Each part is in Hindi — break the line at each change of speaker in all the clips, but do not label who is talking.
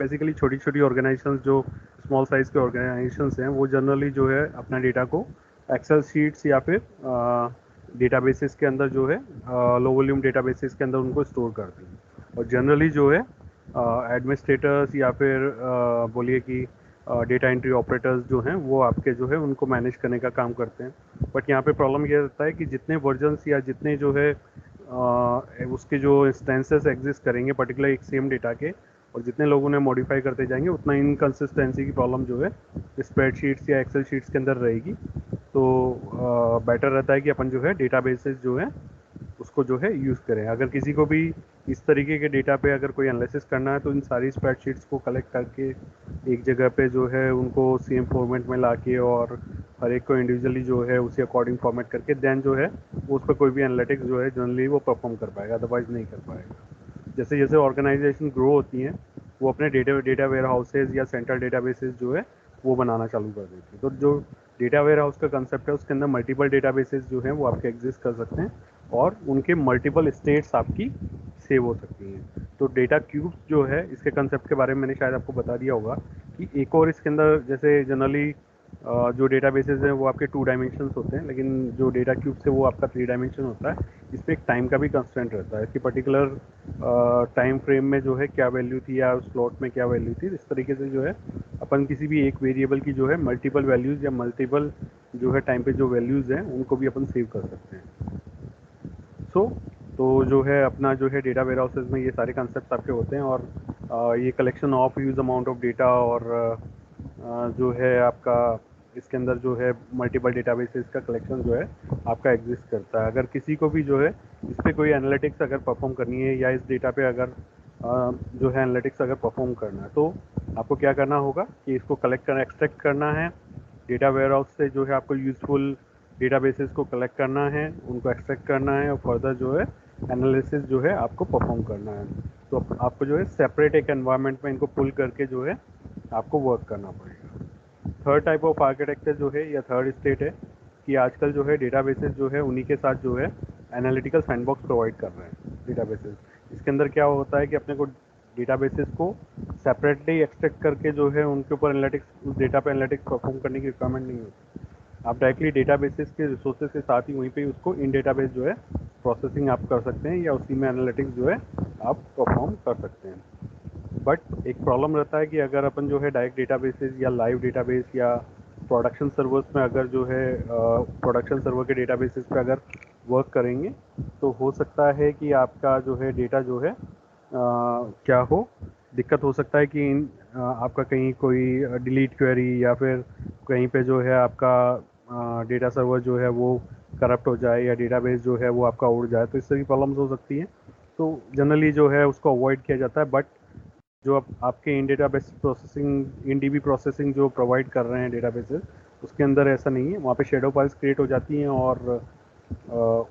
बेसिकली छोटी छोटी ऑर्गेनाइजेशंस जो स्मॉल साइज़ के ऑर्गेनाइजेशंस हैं वो जनरली जो है अपना डेटा को एक्सेल शीट्स या फिर डेटाबेसेस के अंदर जो है लो वॉल्यूम डेटाबेसेस के अंदर उनको स्टोर करते हैं। और जनरली जो है एडमिनिस्ट्रेटर्स या फिर बोलिए कि डेटा एंट्री ऑपरेटर्स जो हैं वो आपके जो है उनको मैनेज करने का काम करते हैं। बट यहाँ पे प्रॉब्लम ये रहता है कि जितने वर्जन्स या जितने जो है उसके जो इंस्टेंसेस एग्जिस्ट करेंगे पर्टिकुलर एक सेम डेटा के, और जितने लोगों ने मॉडिफाई करते जाएंगे उतना इनकन्सिस्टेंसी की प्रॉब्लम जो है स्प्रेडशीट्स या एक्सेल शीट्स के अंदर रहेगी। तो बेटर रहता है कि अपन जो है डेटाबेसेस जो है उसको जो है यूज़ करें। अगर किसी को भी इस तरीके के डेटा पे अगर कोई एनालिसिस करना है तो इन सारी स्प्रेडशीट्स को कलेक्ट करके एक जगह पे जो है उनको सेम फॉर्मेट में लाके और हर एक को इंडिविजुअली जो है उसी अकॉर्डिंग फॉर्मेट करके देन जो है उस पर कोई भी एनालिटिक्स जो है जनरली वो परफॉर्म कर पाएगा, अदरवाइज नहीं कर पाएगा। जैसे जैसे ऑर्गेनाइजेशन ग्रो होती हैं वो अपने डेटा वेयर हाउसेज या सेंट्रल डेटाबेसेस जो है वो बनाना चालू कर देती है। तो जो डेटा वेयर हाउस का कंसेप्ट है उसके अंदर मल्टीपल डेटाबेसेस जो हैं वो आपके एग्जिस्ट कर सकते हैं और उनके मल्टीपल स्टेट्स आपकी सेव हो सकती हैं। तो डेटा क्यूब्स जो है इसके कंसेप्ट के बारे में मैंने शायद आपको बता दिया होगा कि एक और इसके अंदर जैसे जनरली जो डेटाबेसेस हैं वो आपके 2 डायमेंशंस होते हैं, लेकिन जो डेटा क्यूब्स है वो आपका 3 डायमेंशन होता है। इस पर एक टाइम का भी कंस्टेंट रहता है कि पर्टिकुलर टाइम फ्रेम में जो है क्या वैल्यू थी या उस स्लॉट में क्या वैल्यू थी। इस तरीके से जो है अपन किसी भी एक वेरिएबल की जो है मल्टीपल वैल्यूज़ या मल्टीपल जो है टाइम पे जो वैल्यूज़ हैं उनको भी अपन सेव कर सकते हैं। सो तो जो है अपना जो है डेटा वेयर हाउसेज में ये सारे कंसेप्ट आपके होते हैं और ये collection of huge amount of data और जो है आपका इसके अंदर जो है मल्टीपल डेटाबेसेस का कलेक्शन जो है आपका एग्जिस्ट करता है। अगर किसी को भी जो है इस पर कोई एनालिटिक्स अगर परफॉर्म करनी है या इस डेटा पे अगर जो है एनालिटिक्स अगर परफॉर्म करना है तो आपको क्या करना होगा कि इसको कलेक्ट करना एक्सट्रैक्ट करना है डेटा वेयर हाउस से, जो है आपको यूजफुल डेटाबेसेस को कलेक्ट करना है, उनको एक्सट्रैक्ट करना है और फर्दर जो है एनालिसिस जो है आपको परफॉर्म करना है। तो आपको जो है सेपरेट एक एनवायरनमेंट में इनको पुल करके जो है आपको वर्क करना पड़ेगा। थर्ड टाइप ऑफ आर्किटेक्चर जो है या थर्ड स्टेट है कि आजकल जो है डेटाबेसेस जो है उन्हीं के साथ जो है एनालिटिकल सैंडबॉक्स प्रोवाइड कर रहे हैं डेटाबेसेस। इसके अंदर क्या होता है कि अपने को डेटाबेसेस को सेपरेटली एक्सट्रैक्ट करके जो है उनके ऊपर एनालिटिक्स उस डेटा पे एनालिटिक्स परफॉर्म करने की रिक्वायरमेंट नहीं होती। आप डायरेक्टली डेटाबेसेस के रिसोर्सेज के साथ ही वहीं पे उसको इन डेटाबेस जो है प्रोसेसिंग आप कर सकते हैं या उसी में एनालिटिक्स जो है आप परफॉर्म कर सकते हैं। बट एक प्रॉब्लम रहता है कि अगर अपन जो है डायरेक्ट डेटाबेसेस या लाइव डेटाबेस या प्रोडक्शन सर्वर्स में अगर जो है प्रोडक्शन सर्वर के डेटाबेसेस पे अगर वर्क करेंगे तो हो सकता है कि आपका जो है डेटा जो है क्या हो दिक्कत हो सकता है कि आपका कहीं कोई डिलीट क्वेरी या फिर कहीं पे जो है आपका डेटा सर्वर जो है वो करप्ट हो जाए या डेटाबेस जो है वो आपका उड़ जाए, तो इससे भी प्रॉब्लम्स हो सकती हैं। तो जनरली जो है उसको अवॉइड किया जाता है। बट जो आपके इन database processing in DB processing जो प्रोवाइड कर रहे हैं डेटाबेसेस उसके अंदर ऐसा नहीं है, वहाँ पे शेडो फाइल्स क्रिएट हो जाती हैं और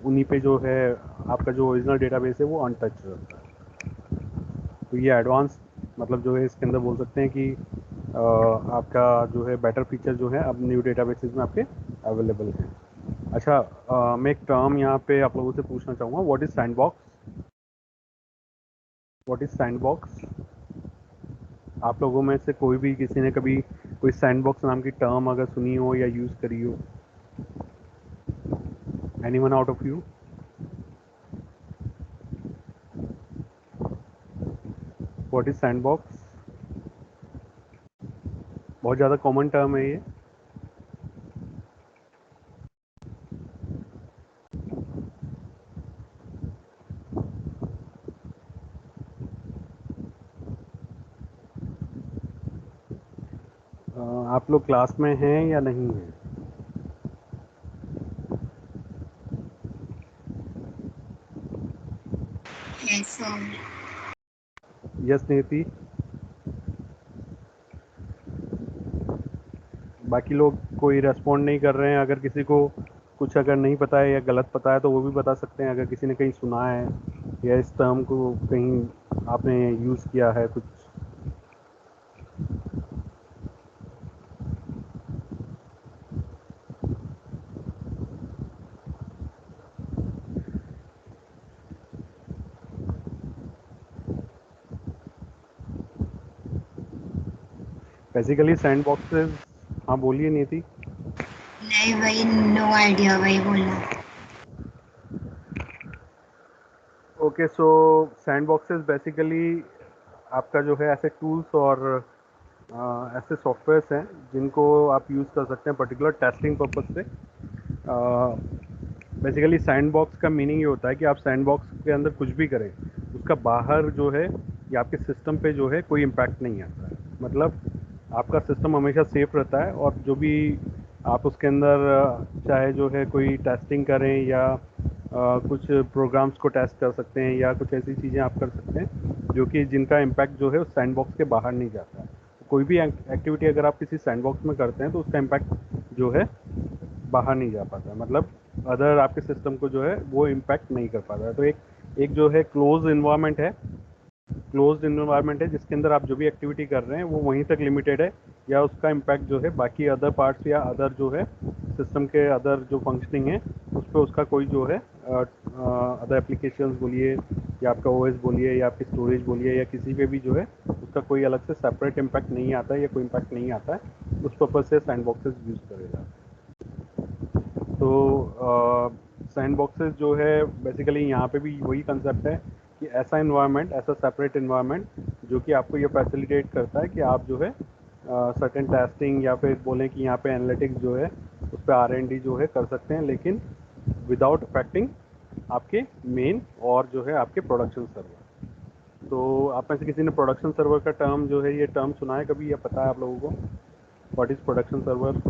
उन्हीं पे जो है आपका जो ओरिजिनल डेटाबेस है वो अनटच रहता है। तो ये एडवांस मतलब जो है इसके अंदर बोल सकते हैं कि आपका जो है बेटर फीचर जो है अब न्यू डेटाबेसेस में आपके अवेलेबल हैं। अच्छा, मैं एक टर्म यहाँ पे आप लोगों से पूछना चाहूँगा, what is sandbox? What is sandbox? आप लोगों में से कोई भी किसी ने कभी कोई सैंडबॉक्स नाम की टर्म अगर सुनी हो या यूज़ करी हो? Anyone out of you? What is sandbox? बहुत ज़्यादा कॉमन टर्म है ये। आप लोग क्लास में हैं या नहीं हैं?
Yes, sir.
यस नीति? बाकी लोग कोई रेस्पॉन्ड नहीं कर रहे हैं। अगर किसी को कुछ अगर नहीं पता है या गलत पता है तो वो भी बता सकते हैं, अगर किसी ने कहीं सुना है या इस टर्म को कहीं आपने यूज़ किया है कुछ। बेसिकली सैंड बॉक्सेस, हाँ बोलिए नीति।
नहीं भाई, नो आइडिया भाई बोलना।
ओके, सो सैंड बॉक्सेस बेसिकली आपका जो है ऐसे टूल्स और ऐसे सॉफ्टवेयर्स हैं जिनको आप यूज़ कर सकते हैं पर्टिकुलर टेस्टिंग पर्पज से। बेसिकली सैंड बॉक्स का मीनिंग ये होता है कि आप सैंड बॉक्स के अंदर कुछ भी करें, उसका बाहर जो है या आपके सिस्टम पे जो है कोई इम्पैक्ट नहीं आता है। मतलब आपका सिस्टम हमेशा सेफ रहता है और जो भी आप उसके अंदर चाहे जो है कोई टेस्टिंग करें या कुछ प्रोग्राम्स को टेस्ट कर सकते हैं या कुछ ऐसी चीज़ें आप कर सकते हैं जो कि जिनका इम्पैक्ट जो है उस सैंड बॉक्स के बाहर नहीं जाता है। कोई भी एक्टिविटी अगर आप किसी सैंड बॉक्स में करते हैं तो उसका इम्पैक्ट जो है बाहर नहीं जा पाता है, मतलब अदर आपके सिस्टम को जो है वो इम्पैक्ट नहीं कर पाता है। तो एक एक जो है क्लोज्ड इन्वायरमेंट है जिसके अंदर आप जो भी एक्टिविटी कर रहे हैं वो वहीं तक लिमिटेड है, या उसका इम्पैक्ट जो है बाकी अदर पार्ट्स या अदर जो है सिस्टम के अदर जो फंक्शनिंग है उस पर उसका कोई जो है अदर एप्लीकेशंस बोलिए या आपका ओएस बोलिए या आपकी स्टोरेज बोलिए या किसी पे भी जो है उसका कोई अलग से सेपरेट इम्पैक्ट नहीं आता है या कोई इम्पैक्ट नहीं आता है, उस पर्पज से सैंड बॉक्सेस यूज़ करेगा। तो सैंड बॉक्सेस जो है बेसिकली यहाँ पे भी वही कंसेप्ट है कि ऐसा इन्वायरमेंट, ऐसा सेपरेट इन्वायरमेंट जो कि आपको ये फैसिलिटेट करता है कि आप जो है सर्टेन टेस्टिंग या फिर बोलें कि यहाँ पे एनालिटिक्स जो है उस पर R&D जो है कर सकते हैं, लेकिन विदाउट अफेक्टिंग आपके मेन और जो है आपके प्रोडक्शन सर्वर। तो आप में से किसी ने प्रोडक्शन सर्वर का टर्म जो है ये टर्म सुना है कभी, या पता है आप लोगों को what is production server?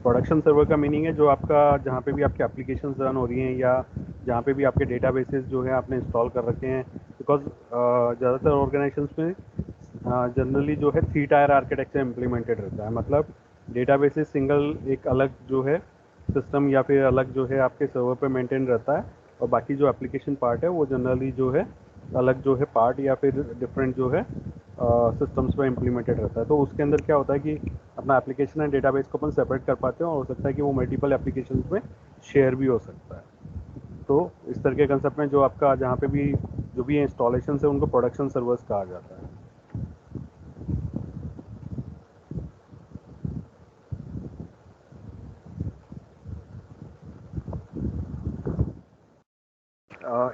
Production server का मीनिंग है जो आपका जहाँ पे भी आपकी एप्लीकेशन रन हो रही हैं या जहाँ पे भी आपके डेटाबेसेस जो है आपने इंस्टॉल कर रखे हैं, बिकॉज ज़्यादातर ऑर्गेनाइजेशंस में जनरली जो है 3 टायर आर्किटेक्चर इम्प्लीमेंटेड रहता है। मतलब डेटाबेसेस सिंगल एक अलग जो है सिस्टम या फिर अलग जो है आपके सर्वर पे मेंटेन रहता है, और बाकी जो एप्लीकेशन पार्ट है वो जनरली जो है अलग जो है पार्ट या फिर डिफरेंट जो है सिस्टम्स में इम्प्लीमेंटेड रहता है। तो उसके अंदर क्या होता है कि अपना एप्लीकेशन एंड डेटाबेस को अपन सेपरेट कर पाते हैं और हो सकता है कि वो मल्टीपल एप्लीकेशन में शेयर भी हो सकता है। तो इस तरह के कंसेप्ट में जो आपका जहाँ पे भी जो भी इंस्टॉलेशन है उनको प्रोडक्शन सर्वर्स कहा जाता है।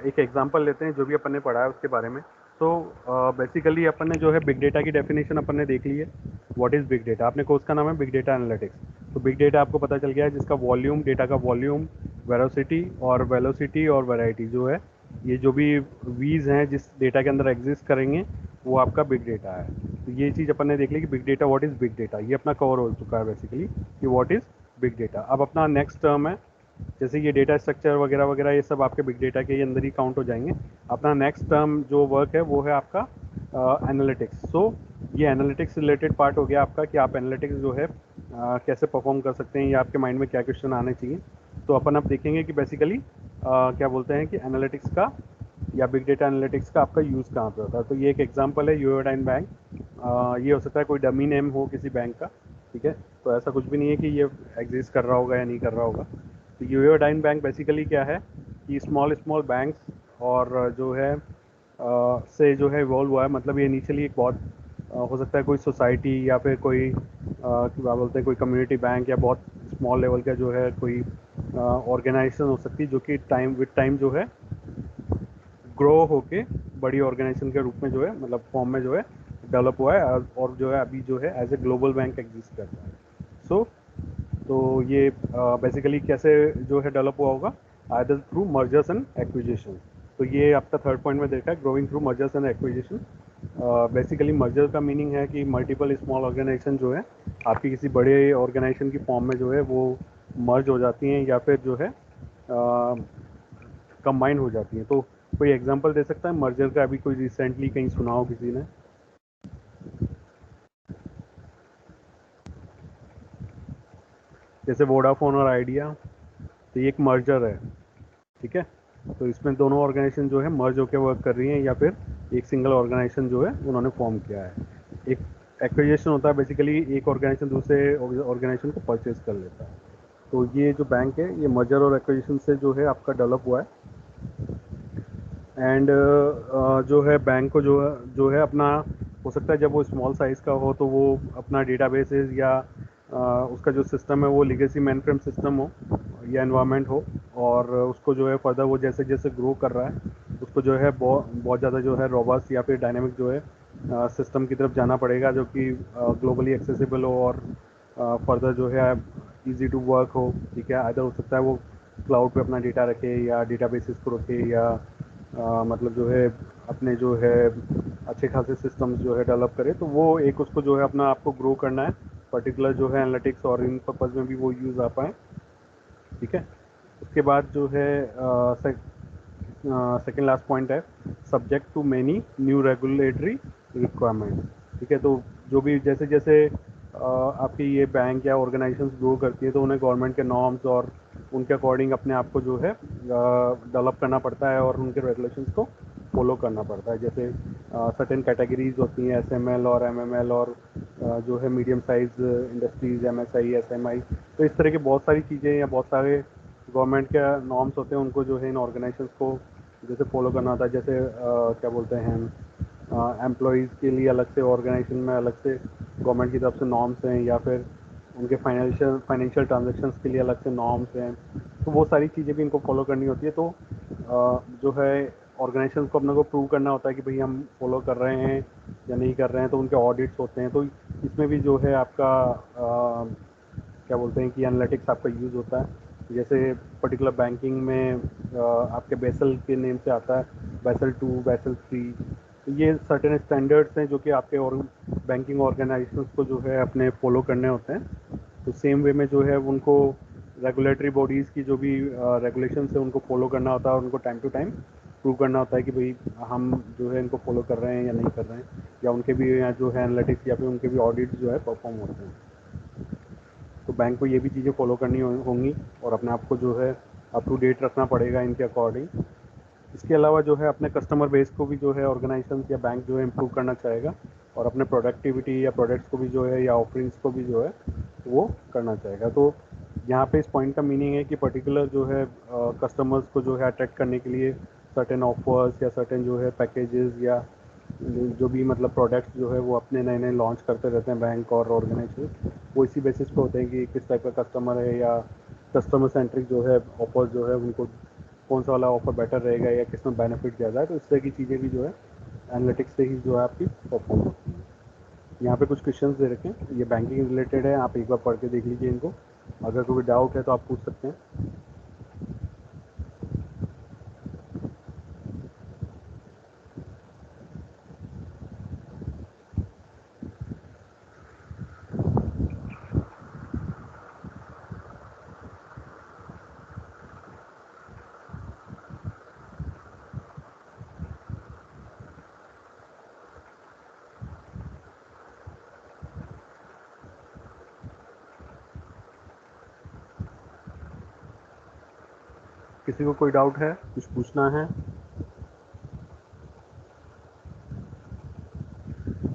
एक एग्जांपल लेते हैं जो भी अपन ने पढ़ा है उसके बारे में। तो बेसिकली अपन ने जो है बिग डेटा की डेफिनेशन अपन ने देख ली है। What is big data? आपने कोर्स का नाम है बिग डेटा एनालिटिक्स। तो बिग डेटा आपको पता चल गया है जिसका वॉल्यूम, डेटा का वॉल्यूम, वेलोसिटी और वैरायटी जो है, ये जो भी वीज हैं जिस डेटा के अंदर एग्जिस्ट करेंगे वो आपका बिग डेटा है। तो ये चीज़ अपन ने देख ली कि big data, what is big data, ये अपना कवर हो चुका है बेसिकली कि व्हाट इज़ बिग डेटा। अब अपना नेक्स्ट टर्म है, जैसे ये डेटा स्ट्रक्चर वगैरह वगैरह ये सब आपके बिग डेटा के अंदर ही काउंट हो जाएंगे। अपना नेक्स्ट टर्म जो वर्क है वो है आपका एनालिटिक्स। सो ये एनालिटिक्स रिलेटेड पार्ट हो गया आपका कि आप एनालिटिक्स जो है कैसे परफॉर्म कर सकते हैं या आपके माइंड में क्या क्वेश्चन आने चाहिए। तो अपन अब देखेंगे कि बेसिकली क्या बोलते हैं कि एनालिटिक्स का या बिग डेटा एनालिटिक्स का आपका यूज़ कहाँ पे होता है। तो ये एक एग्जांपल है यूओडाइन बैंक। ये हो सकता है कोई डमी नेम हो किसी बैंक का, ठीक है। तो ऐसा कुछ भी नहीं है कि ये एग्जिस्ट कर रहा होगा या नहीं कर रहा होगा। तो यूओडाइन बैंक बेसिकली क्या है कि स्मॉल स्मॉल बैंक्स और जो है से जो है इवॉल्व हुआ है। मतलब ये इनिशियली एक बहुत हो सकता है कोई सोसाइटी या फिर कोई क्या बोलते हैं कोई कम्युनिटी बैंक या बहुत स्मॉल लेवल का जो है कोई ऑर्गेनाइजेशन हो सकती है जो कि टाइम विद टाइम जो है ग्रो होके बड़ी ऑर्गेनाइजेशन के रूप में जो है मतलब फॉर्म में जो है डेवलप हुआ है और जो है अभी जो है as a global bank exist करता है। सो तो ये बेसिकली कैसे जो है डेवलप हुआ होगा, either through mergers and acquisition. तो ये आपका थर्ड पॉइंट में देखा है, growing through mergers and acquisition. Basically merger का मीनिंग है कि मल्टीपल स्मॉल ऑर्गेनाइजेशन जो है आपकी किसी बड़े ऑर्गेनाइजेशन की फॉर्म में जो है वो मर्ज हो जाती हैं या फिर जो है कंबाइन हो जाती हैं। तो कोई एग्जांपल दे सकता है मर्जर का, अभी कोई रिसेंटली कहीं सुना हो किसी ने? जैसे वोडाफोन और आइडिया, तो ये एक मर्जर है, ठीक है। तो इसमें दोनों ऑर्गेनाइजेशन जो है मर्ज होकर वर्क कर रही हैं या फिर एक सिंगल ऑर्गेनाइजेशन जो है उन्होंने फॉर्म किया है। एक एक्विजिशन होता है, बेसिकली एक ऑर्गेनाइजेशन दूसरे ऑर्गेनाइजेशन को परचेज कर लेता है। तो ये जो बैंक है ये मर्जर और एक्विजिशन से जो है आपका डेवलप हुआ है। एंड जो है बैंक को जो है अपना, हो सकता है जब वो स्मॉल साइज़ का हो तो वो अपना डेटाबेसेस या उसका जो सिस्टम है वो लिगेसी मेनफ्रेम सिस्टम हो या एनवायरनमेंट हो, और उसको जो है फर्दर वो जैसे जैसे ग्रो कर रहा है उसको जो है बहुत बहुत ज़्यादा जो है रोबस्ट या फिर डायनेमिक जो है सिस्टम की तरफ जाना पड़ेगा, जो कि ग्लोबली एक्सेसिबल हो और फर्दर जो है इजी टू वर्क हो। ठीक है, आइदर हो सकता है वो क्लाउड पे अपना डेटा रखे या डेटाबेसेस को रखे, या मतलब जो है अपने जो है अच्छे खासे सिस्टम्स जो है डेवलप करे, तो वो एक उसको जो है अपना आपको ग्रो करना है पर्टिकुलर जो है एनालिटिक्स और इन पर्पज़ में भी वो यूज़ आ पाए। ठीक है, उसके बाद जो है सेकेंड लास्ट पॉइंट है subject to many new regulatory requirements. ठीक है, तो जो भी जैसे जैसे आपकी ये बैंक या ऑर्गेनाइजेशंस ग्रो करती है तो उन्हें गवर्नमेंट के नॉर्म्स और उनके अकॉर्डिंग अपने आप को जो है डेवलप करना पड़ता है और उनके रेगुलेशंस को फॉलो करना पड़ता है। जैसे सर्टेन कैटेगरीज होती हैं एसएमएल और एमएमएल, और जो है medium size industries, MSI, SMI, तो इस तरह की बहुत सारी चीज़ें या बहुत सारे गवर्नमेंट के नॉर्म्स होते हैं, उनको जो है इन ऑर्गेनाइजेशंस को जैसे फॉलो करना होता है। जैसे क्या बोलते हैं, एम्प्लॉयज़ के लिए अलग से ऑर्गेनाइजेशन में अलग से गवर्नमेंट की तरफ से नॉर्म्स हैं, या फिर उनके फाइनेंशियल ट्रांजेक्शन्स के लिए अलग से नॉर्म्स हैं, तो वो सारी चीज़ें भी इनको फॉलो करनी होती है। तो जो है ऑर्गेनाइजेशन को अपने को प्रूव करना होता है कि भाई हम फॉलो कर रहे हैं या नहीं कर रहे हैं, तो उनके ऑडिट्स होते हैं। तो इसमें भी जो है आपका क्या बोलते हैं कि एनालिटिक्स आपका यूज़ होता है। जैसे पर्टिकुलर बैंकिंग में आपके बेसल के नेम से आता है, बेसल 2, बेसल 3, तो ये सर्टेन स्टैंडर्ड्स हैं जो कि आपके और बैंकिंग ऑर्गेनाइजेशंस को जो है अपने फॉलो करने होते हैं। तो सेम वे में जो है उनको रेगुलेटरी बॉडीज़ की जो भी रेगुलेशंस है उनको फॉलो करना होता है, और उनको टाइम टू टाइम प्रूव करना होता है कि भाई हम जो है इनको फॉलो कर रहे हैं या नहीं कर रहे हैं, या उनके भी जो है एनालिटिक्स या फिर उनके भी ऑडिट जो है परफॉर्म होते हैं। तो बैंक को ये भी चीज़ें फॉलो करनी होंगी और अपने आप को जो है अप टू डेट रखना पड़ेगा इनके अकॉर्डिंग। इसके अलावा जो है अपने कस्टमर बेस को भी जो है ऑर्गेनाइजेशन या बैंक जो है इम्प्रूव करना चाहेगा, और अपने प्रोडक्टिविटी या प्रोडक्ट्स को भी जो है या ऑफरिंग्स को भी जो है वो करना चाहेगा। तो यहाँ पे इस पॉइंट का मीनिंग है कि पर्टिकुलर जो है कस्टमर्स को जो है अट्रैक्ट करने के लिए सर्टेन ऑफर्स या सर्टेन जो है पैकेजेस या जो भी मतलब प्रोडक्ट्स जो है वो अपने नए नए लॉन्च करते रहते हैं बैंक और ऑर्गेनाइजेशन, वो इसी बेसिस पे होते हैं कि किस टाइप का कस्टमर है, या कस्टमर सेंट्रिक जो है ऑफर जो है उनको कौन सा वाला ऑफर बेटर रहेगा या किस में बेनिफिट ज़्यादा है। तो इस तरह की चीज़ें भी जो है एनालिटिक्स से ही जो है आपकी परफॉर्म होती है। यहाँ पे कुछ क्वेश्चंस दे रखे हैं, ये बैंकिंग रिलेटेड है, आप एक बार पढ़ के देख लीजिए इनको, अगर कोई डाउट है तो आप पूछ सकते हैं। किसी को कोई डाउट है, कुछ पूछना है?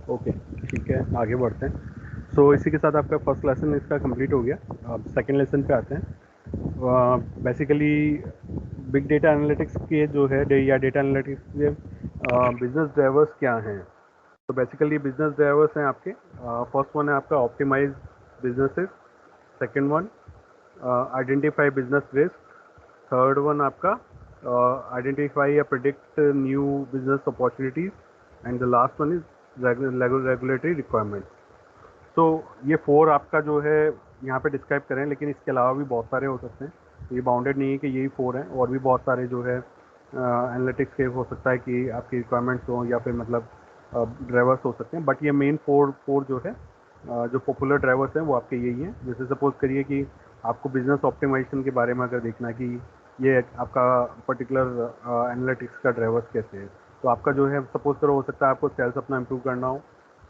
ओके, ठीक है, आगे बढ़ते हैं। सो इसी के साथ आपका फर्स्ट लेसन इसका कंप्लीट हो गया। अब सेकेंड लेसन पे आते हैं। बेसिकली बिग डेटा एनालिटिक्स के जो है या डेटा एनालिटिक्स के बिजनेस ड्राइवर्स क्या हैं। तो बेसिकली बिजनेस ड्राइवर्स हैं आपके, फर्स्ट वन है आपका optimize businesses, second one identify business risk, third one आपका आइडेंटिफाई या predict new business opportunities, and the last one is regulatory requirement. तो ये फोर आपका जो है यहाँ पे डिस्क्राइब करें, लेकिन इसके अलावा भी बहुत सारे हो सकते हैं, ये बाउंडेड नहीं है कि यही फोर हैं, और भी बहुत सारे जो है एनालिटिक्स के हो सकता है कि आपकी रिक्वायरमेंट्स हों या फिर मतलब ड्राइवर्स हो सकते हैं, बट ये मेन फोर फोर जो है जो पॉपुलर ड्राइवर्स हैं वो आपके यही हैं। जैसे सपोज करिए कि आपको बिजनेस ऑप्टिमाइजेशन के बारे में अगर देखना है कि ये आपका पर्टिकुलर एनालिटिक्स का ड्राइवर्स कैसे है, तो आपका जो है सपोज करो हो सकता है आपको सेल्स अपना इम्प्रूव करना हो,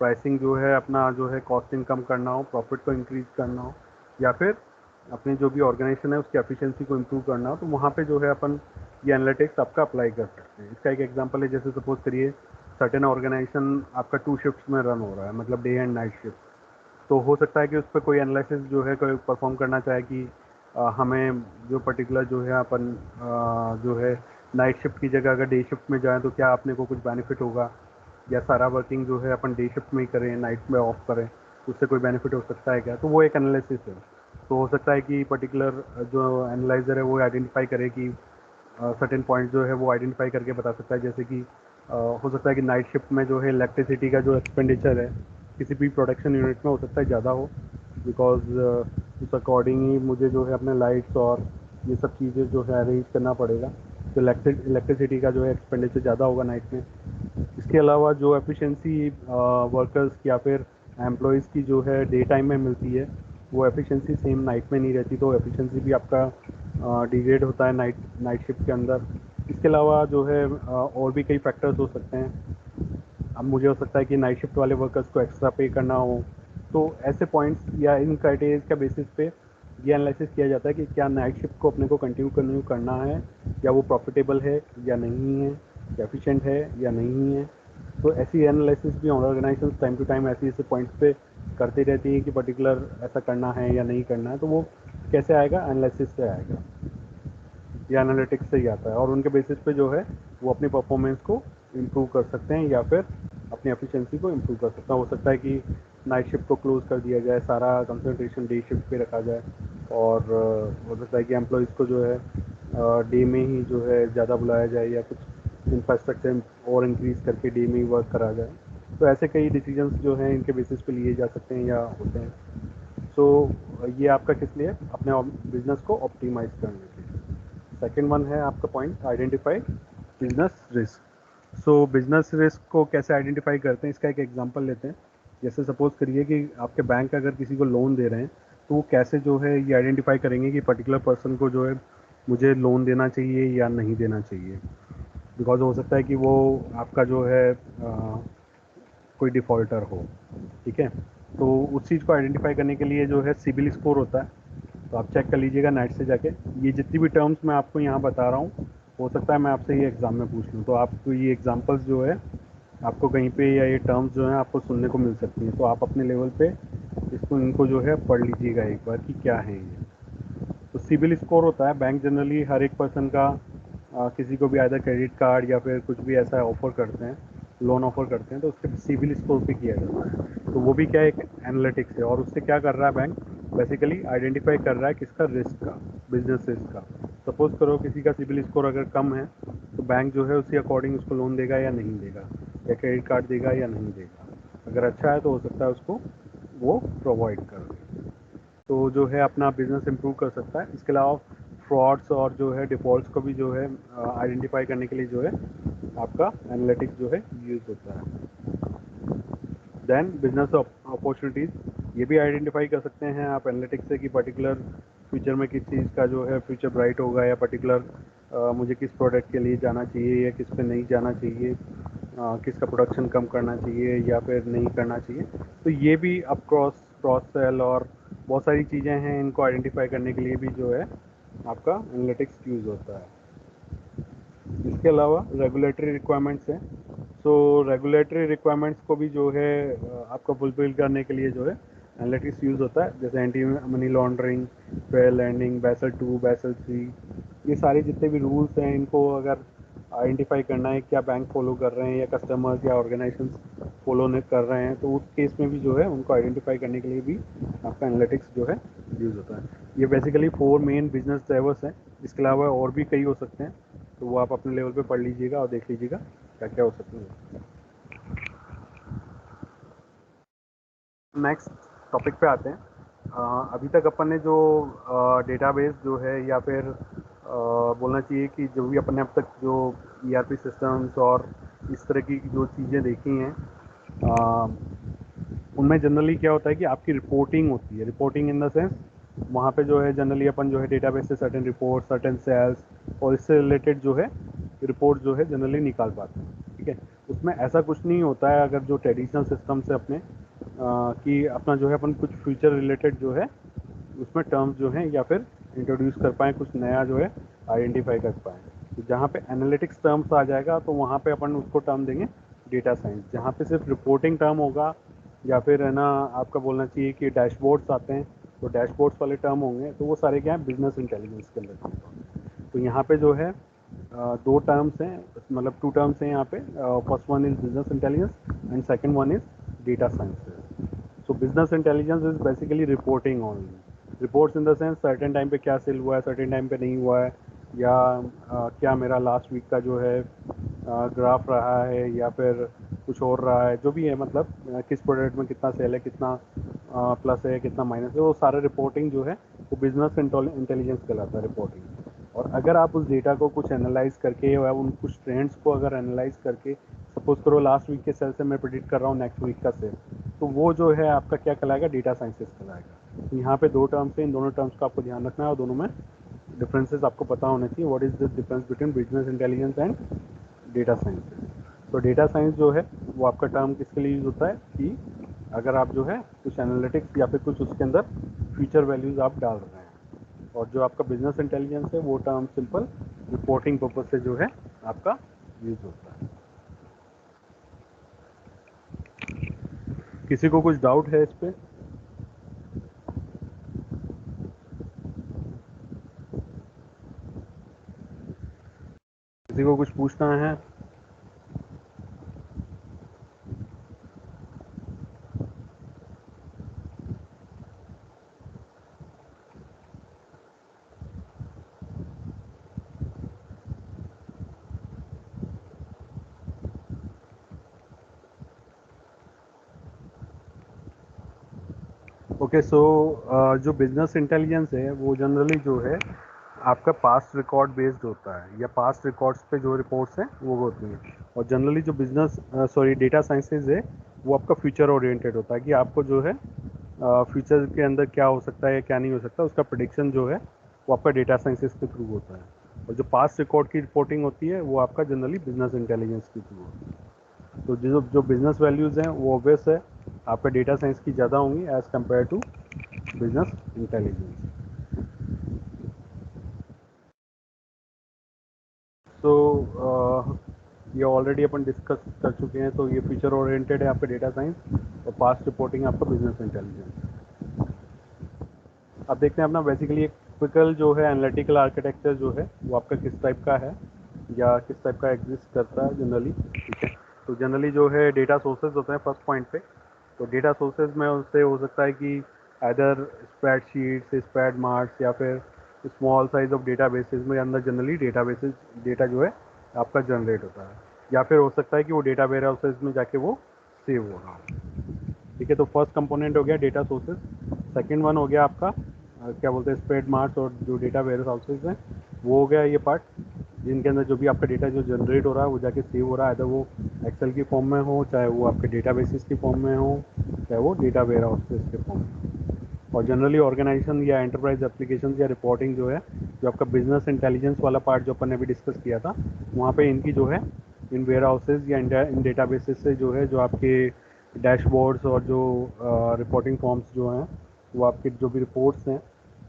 प्राइसिंग जो है अपना जो है कॉस्टिंग कम करना हो, प्रॉफिट को इंक्रीज करना हो, या फिर अपनी जो भी ऑर्गेनाइजेशन है उसकी एफिशिएंसी को इम्प्रूव करना हो, तो वहाँ पे जो है अपन ये एनालिटिक्स आपका अप्लाई कर सकते हैं। इसका एक एग्जांपल है, जैसे सपोज करिए सर्टेन ऑर्गेनाइजेशन आपका 2 शिफ्ट्स में रन हो रहा है, मतलब डे एंड नाइट शिफ्ट, तो हो सकता है कि उस पर कोई एनालिसिस जो है कोई परफॉर्म करना चाहे कि हमें जो पर्टिकुलर जो है अपन जो है नाइट शिफ्ट की जगह अगर डे शिफ्ट में जाएँ तो क्या अपने को कुछ बेनिफिट होगा, या सारा वर्किंग जो है अपन डे शिफ्ट में ही करें, नाइट में ऑफ करें, उससे कोई बेनिफिट हो सकता है क्या? तो वो एक एनालिसिस है। तो हो सकता है कि पर्टिकुलर जो एनालाइज़र है वो आइडेंटिफाई करे कि सर्टेन पॉइंट जो है वो आइडेंटिफाई करके बता सकता है, जैसे कि हो सकता है कि नाइट शिफ्ट में जो है इलेक्ट्रिसिटी का जो एक्सपेंडिचर है किसी भी प्रोडक्शन यूनिट में हो सकता है ज़्यादा हो, बिकॉज उस अकॉर्डिंग ही मुझे जो है अपने लाइट्स और ये सब चीज़ें जो है अरेंज करना पड़ेगा। तो इलेक्ट्रिसिटी का जो है एक्सपेंडिचर ज़्यादा होगा नाइट में। इसके अलावा जो एफिशिएंसी वर्कर्स या फिर एम्प्लॉयज़ की जो है डे टाइम में मिलती है, वो एफिशिएंसी सेम नाइट में नहीं रहती, तो एफिशिएंसी भी आपका डिग्रेड होता है नाइट शिफ्ट के अंदर। इसके अलावा जो है और भी कई फैक्टर्स हो सकते हैं। अब मुझे हो सकता है कि नाइट शिफ्ट वाले वर्कर्स को एक्स्ट्रा पे करना हो, तो ऐसे पॉइंट्स या इन क्राइटेरिया का बेसिस पे ये एनालिसिस किया जाता है कि क्या नाइट शिफ्ट को अपने को कंटिन्यू करना है, या वो प्रॉफिटेबल है या नहीं है, या एफिशिएंट है या नहीं है। तो ऐसी एनालिसिस भी ऑर्गेनाइजेशन टाइम टू टाइम ऐसे ऐसे पॉइंट्स पे करती रहती है कि पर्टिकुलर ऐसा करना है या नहीं करना है। तो वो कैसे आएगा? एनालिसिस से आएगा, या एनालिटिक्स से ही आता है, और उनके बेसिस पे जो है वो अपनी परफॉर्मेंस को इम्प्रूव कर सकते हैं या फिर अपनी एफिशिएंसी को इम्प्रूव कर सकते हैं। हो सकता है कि नाइट शिफ्ट को क्लोज कर दिया जाए, सारा कंसंट्रेशन डे शिफ्ट पे रखा जाए, और हो सकता है कि एम्प्लॉयज़ को जो है डे में ही जो है ज़्यादा बुलाया जाए, या कुछ इंफ्रास्ट्रक्चर और इंक्रीज़ करके डे में ही वर्क करा जाए। तो ऐसे कई डिसीजंस जो हैं इनके बेसिस पे लिए जा सकते हैं या होते हैं। सो ये आपका किस लिए? अपने बिजनेस को ऑप्टिमाइज करने के लिए। सेकेंड वन है आपका पॉइंट, आइडेंटिफाई बिजनेस रिस्क। सो बिजनेस रिस्क को कैसे आइडेंटिफाई करते हैं, इसका एक एग्जांपल लेते हैं। जैसे सपोज करिए कि आपके बैंक अगर किसी को लोन दे रहे हैं, तो वो कैसे जो है ये आइडेंटिफाई करेंगे कि पर्टिकुलर पर्सन को जो है मुझे लोन देना चाहिए या नहीं देना चाहिए। बिकॉज हो सकता है कि वो आपका जो है कोई डिफ़ॉल्टर हो, ठीक है। तो उस चीज़ को आइडेंटिफाई करने के लिए जो है सिबिल स्कोर होता है, तो आप चेक कर लीजिएगा नेट से जाके। ये जितनी भी टर्म्स मैं आपको यहाँ बता रहा हूँ, हो सकता है मैं आपसे ये एग्ज़ाम में पूछ लूँ, तो आपको ये एग्जांपल्स जो है आपको कहीं पे, या ये टर्म्स जो हैं आपको सुनने को मिल सकती हैं, तो आप अपने लेवल पे इनको जो है पढ़ लीजिएगा एक बार कि क्या है ये। तो सिबिल स्कोर होता है, बैंक जनरली हर एक पर्सन का किसी को भी आइदर क्रेडिट कार्ड या फिर कुछ भी ऐसा ऑफर करते हैं, लोन ऑफर करते हैं, तो उसके सिबिल स्कोर पे किया जाता है। तो वो भी क्या एक एनालिटिक्स है, और उससे क्या कर रहा है बैंक? बेसिकली आइडेंटिफाई कर रहा है किसका? रिस्क का, बिजनेस रिस्क का। सपोज करो किसी का सिबिल स्कोर अगर कम है, तो बैंक जो है उसी अकॉर्डिंग उसको लोन देगा या नहीं देगा, या क्रेडिट कार्ड देगा या नहीं देगा। अगर अच्छा है तो हो सकता है उसको वो प्रोवाइड कर दे, तो जो है अपना बिजनेस इम्प्रूव कर सकता है। इसके अलावा फ्रॉड्स और जो है डिफ़ॉल्ट्स को भी जो है आइडेंटिफाई करने के लिए जो है आपका एनालिटिक्स जो है यूज़ होता है। देन बिजनेस अपॉर्चुनिटीज़, ये भी आइडेंटिफाई कर सकते हैं आप एनालिटिक्स से कि पर्टिकुलर फ्यूचर में किस चीज़ का जो है फ्यूचर ब्राइट होगा, या पर्टिकुलर मुझे किस प्रोडक्ट के लिए जाना चाहिए या किस पे नहीं जाना चाहिए, किसका प्रोडक्शन कम करना चाहिए या फिर नहीं करना चाहिए। तो ये भी अब क्रॉस सेल और बहुत सारी चीज़ें हैं, इनको आइडेंटिफाई करने के लिए भी जो है आपका एनालिटिक्स यूज़ होता है। इसके अलावा रेगुलेटरी रिक्वायरमेंट्स हैं। सो रेगुलेटरी रिक्वायरमेंट्स को भी जो है आपका फुलफिल करने के लिए जो है एनालिटिक्स यूज़ होता है, जैसे anti money laundering, fair lending, Basel 2, बैसल 3, ये सारे जितने भी रूल्स हैं इनको अगर आइडेंटिफाई करना है क्या बैंक फॉलो कर रहे हैं या कस्टमर्स या ऑर्गेनाइजेशंस फॉलो नहीं कर रहे हैं, तो उस केस में भी जो है उनको आइडेंटिफाई करने के लिए भी आपका एनालिटिक्स जो है यूज़ होता है। ये बेसिकली 4 मेन बिजनेस ड्राइवर्स हैं, इसके अलावा और भी कई हो सकते हैं, तो वो आप अपने लेवल पे पढ़ लीजिएगा और देख लीजिएगा क्या क्या हो सकते हैं। नेक्स्ट टॉपिक पे आते हैं। अभी तक अपन ने जो डेटाबेस जो है, या फिर बोलना चाहिए कि जो भी अपन ने अब तक जो ईआरपी सिस्टम्स और इस तरह की जो चीज़ें देखी हैं, उनमें जनरली क्या होता है कि आपकी रिपोर्टिंग होती है। रिपोर्टिंग इन द सेंस, वहाँ पे जो है जनरली अपन जो है डेटाबेस से सर्टेन रिपोर्ट, सर्टेन सेल्स और इससे रिलेटेड जो है रिपोर्ट जो है जनरली निकाल पाते हैं, ठीक है। उसमें ऐसा कुछ नहीं होता है अगर जो ट्रेडिशनल सिस्टम से अपने कि अपना जो है अपन कुछ फ्यूचर रिलेटेड जो है उसमें टर्म्स जो हैं या फिर इंट्रोड्यूस कर पाएँ, कुछ नया जो है आइडेंटिफाई कर पाएँ। तो जहाँ पे एनालिटिक्स टर्म्स आ जाएगा तो वहाँ पे अपन उसको टर्म देंगे डेटा साइंस। जहाँ पे सिर्फ रिपोर्टिंग टर्म होगा, या फिर है ना आपका बोलना चाहिए कि डैशबोर्ड्स आते हैं, तो डैशबोर्ड्स वाले टर्म होंगे, तो वो सारे क्या है बिजनेस इंटेलिजेंस के अंदर। तो यहाँ पे जो है दो टर्म्स हैं, मतलब टू टर्म्स हैं यहाँ पे. First one is business intelligence and second one is data science. So business intelligence is basically reporting only. Reports in the sense certain time पे क्या सेल हुआ है, सर्टेन टाइम पे नहीं हुआ है, या क्या मेरा लास्ट वीक का जो है ग्राफ रहा है, या फिर कुछ और रहा है, जो भी है, मतलब किस प्रोडक्ट में कितना सेल है, कितना प्लस है, कितना माइनस है, वो सारा रिपोर्टिंग जो है वो बिजनेस इंटेलिजेंस कहलाता है, रिपोर्टिंग. और अगर आप उस डेटा को कुछ एनालाइज करके या उन कुछ ट्रेंड्स को अगर एनालाइज करके, सपोज करो लास्ट वीक के सेल से मैं प्रिडिक्ट कर रहा हूँ नेक्स्ट वीक का सेल, तो वो जो है आपका क्या कहलाएगा, डेटा साइंसिस कहलाएगा. तो यहाँ पे दो टर्म्स हैं, इन दोनों टर्म्स का आपको ध्यान रखना है और दोनों में डिफरेंसेस आपको पता होने चाहिए. What is the difference between business intelligence and data science. तो डेटा साइंस जो है वो आपका टर्म किसके लिए यूज होता है कि अगर आप जो है कुछ एनालिटिक्स या फिर कुछ उसके अंदर फ्यूचर वैल्यूज आप डाल रहे हैं. और जो आपका बिजनेस इंटेलिजेंस है वो टर्म सिंपल रिपोर्टिंग पर्पज से जो है आपका यूज होता है. किसी को कुछ डाउट है इस पे? किसी को कुछ पूछना है? ओके, सो जो बिजनेस इंटेलिजेंस है वो जनरली जो है आपका पास्ट रिकॉर्ड बेस्ड होता है, या पास्ट रिकॉर्ड्स पे जो रिपोर्ट्स हैं वो होती हैं. और जनरली जो बिजनेस डेटा साइंसेज है वो आपका फ्यूचर ओरिएंटेड होता है कि आपको जो है फ्यूचर के अंदर क्या हो सकता है या क्या नहीं हो सकता, उसका प्रेडिक्शन जो है वो आपका डेटा साइंसेज के थ्रू होता है. और जो पास्ट रिकॉर्ड की रिपोर्टिंग होती है वो आपका जनरली बिजनेस इंटेलिजेंस के थ्रू होती है. तो जो बिजनेस वैल्यूज़ हैं वो ऑब्वियस है आपका डेटा साइंस की ज़्यादा होंगी as compare to business intelligence. तो ये ऑलरेडी अपन डिस्कस कर चुके हैं. तो ये फ्यूचर ओरिएंटेड है आपका डेटा साइंस, और पास्ट रिपोर्टिंग आपका बिजनेस इंटेलिजेंस. अब देखते हैं अपना बेसिकली एक टिपिकल जो है एनालिटिकल आर्किटेक्चर जो है वो आपका किस टाइप का है या किस टाइप का एग्जिस्ट करता है जनरली. ठीक है, तो जनरली जो है डेटा सोर्सेज होते हैं फर्स्ट पॉइंट पे. तो डेटा सोर्सेज में उससे हो सकता है कि अदर स्प्रेडशीट्स, स्प्रेड मार्ट्स, या फिर small size of data basis में अंदर जनरली डेटा बेसिस डेटा जो है आपका जनरेट होता है, या फिर हो सकता है कि वो डेटा वेयर हाउसेज में जाके वो सेव हो रहा हो. ठीक है, तो फर्स्ट कंपोनेंट हो गया डेटा सोर्सेज. सेकंड वन हो गया आपका क्या बोलते हैं स्प्रेड मार्ट्स, और जो डेटा वेयर हाउसेज हैं वो हो गया ये पार्ट जिनके अंदर जो भी आपका डेटा जो जनरेट हो रहा है वो जाके सेव हो रहा है, अगर वो एक्सेल की फॉर्म में हो, चाहे वो आपके डेटा बेसिस की फॉर्म में हो, चाहे वो डेटा वेयर हाउसेज के फॉर्म में हो. और जनरली ऑर्गेनाइजेशन या एंटरप्राइज एप्लीकेशन या रिपोर्टिंग जो है, जो आपका बिजनेस इंटेलिजेंस वाला पार्ट जो अपन ने अभी डिस्कस किया था, वहाँ पे इनकी जो है इन वेयर हाउसेज या इन डेटा बेसिस से जो है जो आपके डैशबोर्ड्स और जो रिपोर्टिंग फॉर्म्स जो हैं वो आपके जो भी रिपोर्ट्स हैं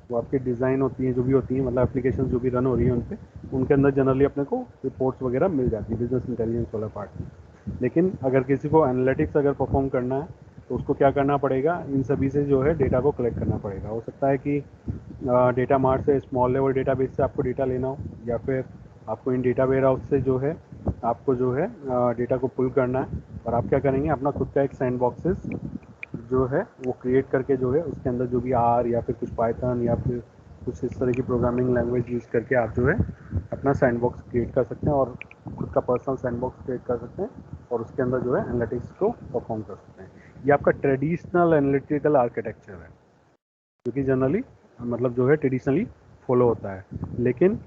वो आपकी डिज़ाइन होती हैं, जो भी होती हैं, मतलब एप्लीकेशन जो भी रन हो रही हैं उन पे, उनके अंदर जनरली अपने को रिपोर्ट्स वगैरह मिल जाती है बिजनेस इंटेलिजेंस वाला पार्ट में. लेकिन अगर किसी को एनालिटिक्स अगर परफॉर्म करना है तो उसको क्या करना पड़ेगा, इन सभी से जो है डेटा को कलेक्ट करना पड़ेगा. हो सकता है कि डेटा मार्ट से स्मॉल लेवल डेटा बेस से आपको डेटा लेना हो, या फिर आपको इन डेटा वेयर हाउस से जो है आपको जो है डेटा को पुल करना है. और आप क्या करेंगे, अपना खुद का एक सैंड बॉक्सेस जो है वो क्रिएट करके जो है उसके अंदर जो भी आर या फिर कुछ पाइथन या फिर कुछ इस तरह की प्रोग्रामिंग लैंग्वेज यूज़ करके आप जो है अपना सैंडबॉक्स क्रिएट कर सकते हैं, और खुद का पर्सनल सैंडबॉक्स क्रिएट कर सकते हैं, और उसके अंदर जो है एनालिटिक्स को परफॉर्म कर सकते हैं. ये आपका ट्रेडिशनल एनालिटिकल आर्किटेक्चर है जो कि जनरली मतलब जो है ट्रेडिशनली फॉलो होता है. लेकिन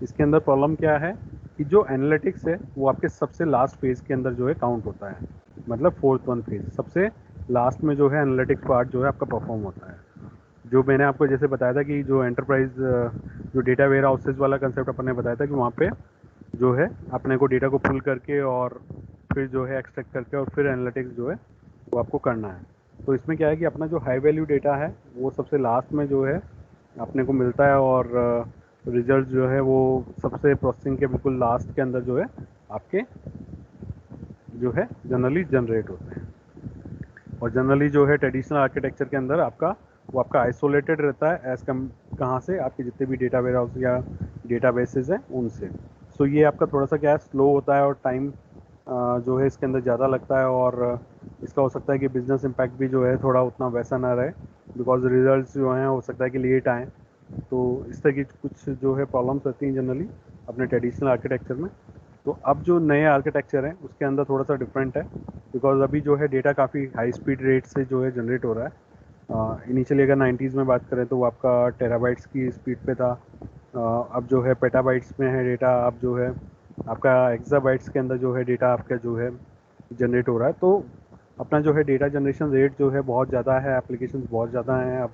इसके अंदर प्रॉब्लम क्या है कि जो एनालिटिक्स है वो आपके सबसे लास्ट फेज के अंदर जो है काउंट होता है, मतलब फोर्थ वन फेज सबसे लास्ट में जो है एनालिटिक्स पार्ट जो है आपका परफॉर्म होता है. जो मैंने आपको जैसे बताया था कि जो एंटरप्राइज जो डेटा वेयर हाउसेज वाला कंसेप्ट अपन ने बताया था कि वहाँ पे जो है अपने को डेटा को पुल करके और फिर जो है एक्सट्रैक्ट करके और फिर एनालिटिक्स जो है वो आपको करना है. तो इसमें क्या है कि अपना जो हाई वैल्यू डेटा है वो सबसे लास्ट में जो है अपने को मिलता है, और रिजल्ट जो है वो सबसे प्रोसेसिंग के बिल्कुल लास्ट के अंदर जो है आपके जो है जनरली जनरेट होते हैं. और जनरली जो है ट्रेडिशनल आर्किटेक्चर के अंदर आपका वो आपका आइसोलेटेड रहता है एज कम कहाँ से, आपके जितने भी डेटा वेयर हाउस या डेटा बेसेस हैं उनसे. सो ये आपका थोड़ा सा क्या है, स्लो होता है और टाइम जो है इसके अंदर ज़्यादा लगता है, और इसका हो सकता है कि बिजनेस इम्पैक्ट भी जो है थोड़ा उतना वैसा ना रहे, बिकॉज रिजल्ट्स जो हैं हो सकता है कि लेट आएँ। तो इस तरह की कुछ जो है प्रॉब्लम्स रहती हैं जनरली अपने ट्रेडिशनल आर्किटेक्चर में। तो अब जो नए आर्किटेक्चर हैं उसके अंदर थोड़ा सा डिफरेंट है, बिकॉज अभी जो है डेटा काफ़ी हाई स्पीड रेट से जो है जनरेट हो रहा है। इनिशियली अगर 90s में बात करें तो वो आपका टेराबाइट्स की स्पीड पे था। अब जो है पेटाबाइट्स में है डेटा, अब जो है आपका एक्साबाइट्स के अंदर जो है डेटा आपका जो है जनरेट हो रहा है। तो अपना जो है डेटा जनरेशन रेट जो है बहुत ज़्यादा है, एप्लीकेशंस बहुत ज़्यादा हैं। अब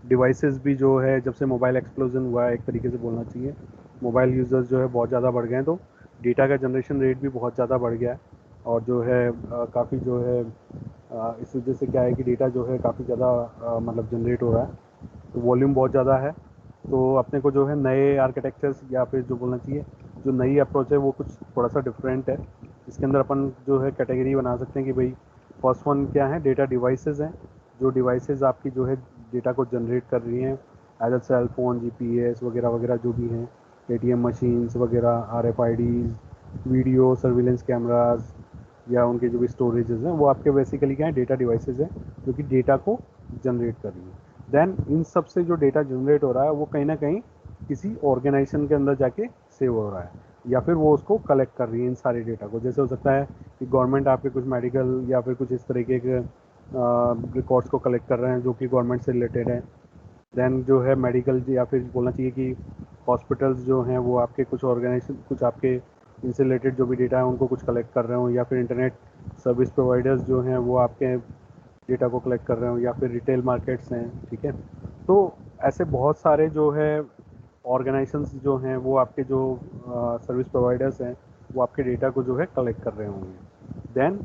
डिवाइसेस भी जो है जब से मोबाइल एक्सप्लोजन हुआ है एक तरीके से बोलना चाहिए, मोबाइल यूज़र्स जो है बहुत ज़्यादा बढ़ गए हैं, तो डेटा का जनरेशन रेट भी बहुत ज़्यादा बढ़ गया है। और जो है काफ़ी जो है इस वजह से क्या है कि डेटा जो है काफ़ी ज़्यादा मतलब जनरेट हो रहा है, तो वॉल्यूम बहुत ज़्यादा है। तो अपने को जो है नए आर्किटेक्चर्स या फिर जो बोलना चाहिए जो नई अप्रोच है वो कुछ थोड़ा सा डिफरेंट है। इसके अंदर अपन जो है कैटेगरी बना सकते हैं कि भाई फर्स्ट वन क्या है, डेटा डिवाइसेस हैं। जो डिवाइसेस आपकी जो है डेटा को जनरेट कर रही हैं, as a cell phone, GPS वगैरह वगैरह जो भी हैं, एटीएम मशीन्स वगैरह, आरएफआईडीज, वीडियो सर्विलेंस कैमराज, या उनके जो भी स्टोरेजेस हैं वो आपके बेसिकली क्या है, डेटा डिवाइसेस हैं जो कि डेटा को जनरेट कर रही हैं। देन इन सब से जो डेटा जनरेट हो रहा है वो कहीं ना कहीं किसी ऑर्गेनाइजेशन के अंदर जाके सेव हो रहा है, या फिर वो उसको कलेक्ट कर रही है इन सारे डेटा को। जैसे हो सकता है कि गवर्नमेंट आपके कुछ मेडिकल या फिर कुछ इस तरीके के रिकॉर्ड्स को कलेक्ट कर रहे हैं जो कि गवर्नमेंट से रिलेटेड है। देन जो है मेडिकल या फिर बोलना चाहिए कि हॉस्पिटल्स जो हैं वो आपके कुछ ऑर्गेनाइजेशन, कुछ आपके इनसे रिलेटेड जो भी डेटा है उनको कुछ कलेक्ट कर रहे हो, या फिर इंटरनेट सर्विस प्रोवाइडर्स जो हैं वो आपके डेटा को कलेक्ट कर रहे हो, या फिर रिटेल मार्केट्स हैं, ठीक है। तो ऐसे बहुत सारे जो है ऑर्गेनाइजेशंस जो हैं वो आपके जो सर्विस प्रोवाइडर्स हैं वो आपके डेटा को जो है कलेक्ट कर रहे होंगे। देन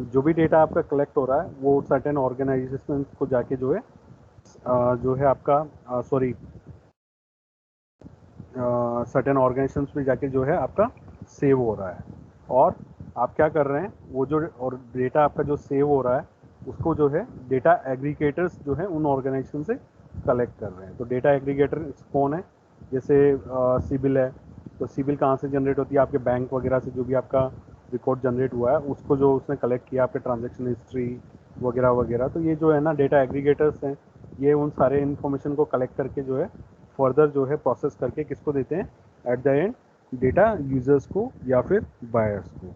जो भी डेटा आपका कलेक्ट हो रहा है वो सर्टेन ऑर्गेनाइजेशन को जाके जो है आपका सॉरी सर्टेन ऑर्गेनाइजेशंस में जाके जो है आपका सेव हो रहा है। और आप क्या कर रहे हैं, वो जो और डेटा आपका जो सेव हो रहा है उसको जो है डेटा एग्रीगेटर्स जो है उन ऑर्गेनाइजेशन से कलेक्ट कर रहे हैं। तो डेटा एग्रीगेटर कौन है, जैसे सिबिल है, तो सिबिल कहाँ से जनरेट होती है, आपके बैंक वगैरह से जो भी आपका रिकॉर्ड जनरेट हुआ है उसको जो उसने कलेक्ट किया, आपके ट्रांजेक्शन हिस्ट्री वगैरह वगैरह। तो ये जो है ना डेटा एग्रीगेटर्स हैं, ये उन सारे इन्फॉर्मेशन को कलेक्ट करके जो है फर्दर जो है प्रोसेस करके किसको देते हैं, at the end data users को या फिर बायर्स को।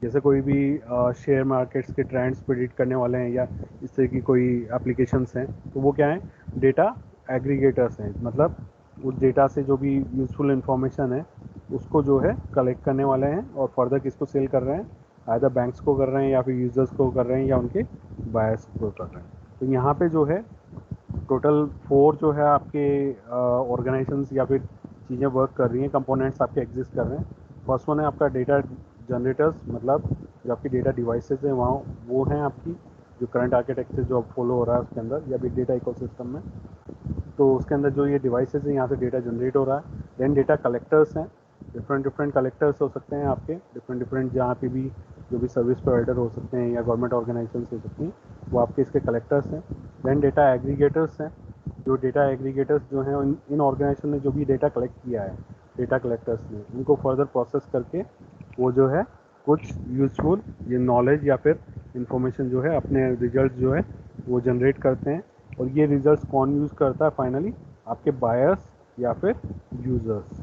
जैसे कोई भी शेयर मार्केट्स के ट्रेंड्स प्रेडिक्ट करने वाले हैं या इस तरह की कोई एप्लीकेशंस हैं, तो वो क्या है, डेटा एग्रीगेटर्स हैं। मतलब उस डेटा से जो भी यूज़फुल इंफॉर्मेशन है उसको जो है कलेक्ट करने वाले हैं और फर्दर किसको सेल कर रहे हैं, आइदर बैंक्स को कर रहे हैं या फिर यूज़र्स को कर रहे हैं या उनके बायर्स को कर रहे हैं। तो यहाँ पे जो है टोटल 4 जो है आपके ऑर्गेनाइजेशंस या फिर चीज़ें वर्क कर रही हैं, कंपोनेंट्स आपके एग्जिस्ट कर रहे हैं। फर्स्ट वन है आपका डेटा जनरेटर्स, मतलब जो आपकी डेटा डिवाइसेस हैं वहाँ वो हैं आपकी जो करंट आर्किटेक्चर जो अब फॉलो हो रहा है उसके अंदर या बिग डेटा इकोसिस्टम में। तो उसके अंदर जो ये डिवाइसेस हैं यहाँ से डेटा जनरेट हो रहा है। देन डेटा कलेक्टर्स हैं, डिफरेंट डिफरेंट कलेक्टर्स हो सकते हैं आपके, डिफरेंट डिफरेंट जहाँ पे भी जो भी सर्विस प्रोवाइडर हो सकते हैं या गवर्नमेंट ऑर्गेनाइजेशन हो सकती हैं वो आपके इसके कलेक्टर्स हैं। देन डेटा एग्रीगेटर्स हैं, जो डेटा एग्रीगेटर्स जो हैं इन ऑर्गेनाइजेशन ने जो भी डेटा कलेक्ट किया है, डेटा कलेक्टर्स ने उनको फर्दर प्रोसेस करके वो जो है कुछ यूजफुल ये नॉलेज या फिर इंफॉर्मेशन जो है अपने रिजल्ट जो है वो जनरेट करते हैं। और ये रिजल्ट्स कौन यूज़ करता है फाइनली, आपके बायर्स या फिर यूज़र्स।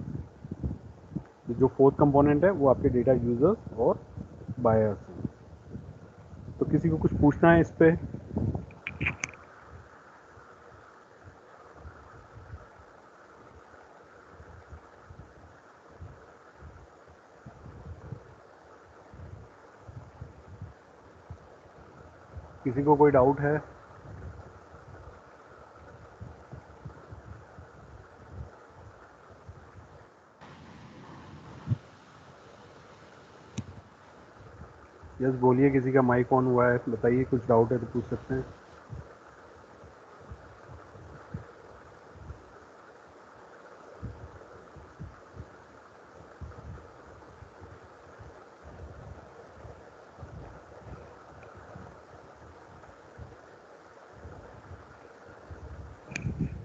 जो फोर्थ कंपोनेंट है वो आपके डेटा यूज़र्स और बायर्स हैं। तो किसी को कुछ पूछना है इस पे? किसी को कोई डाउट है? यस बोलिए, किसी का माइक ऑन हुआ है, बताइए, कुछ डाउट है तो पूछ सकते हैं।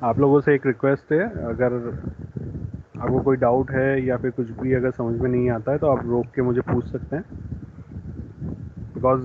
आप लोगों से एक रिक्वेस्ट है, अगर आपको कोई डाउट है या फिर कुछ भी अगर समझ में नहीं आता है तो आप रोक के मुझे पूछ सकते हैं, बिकॉज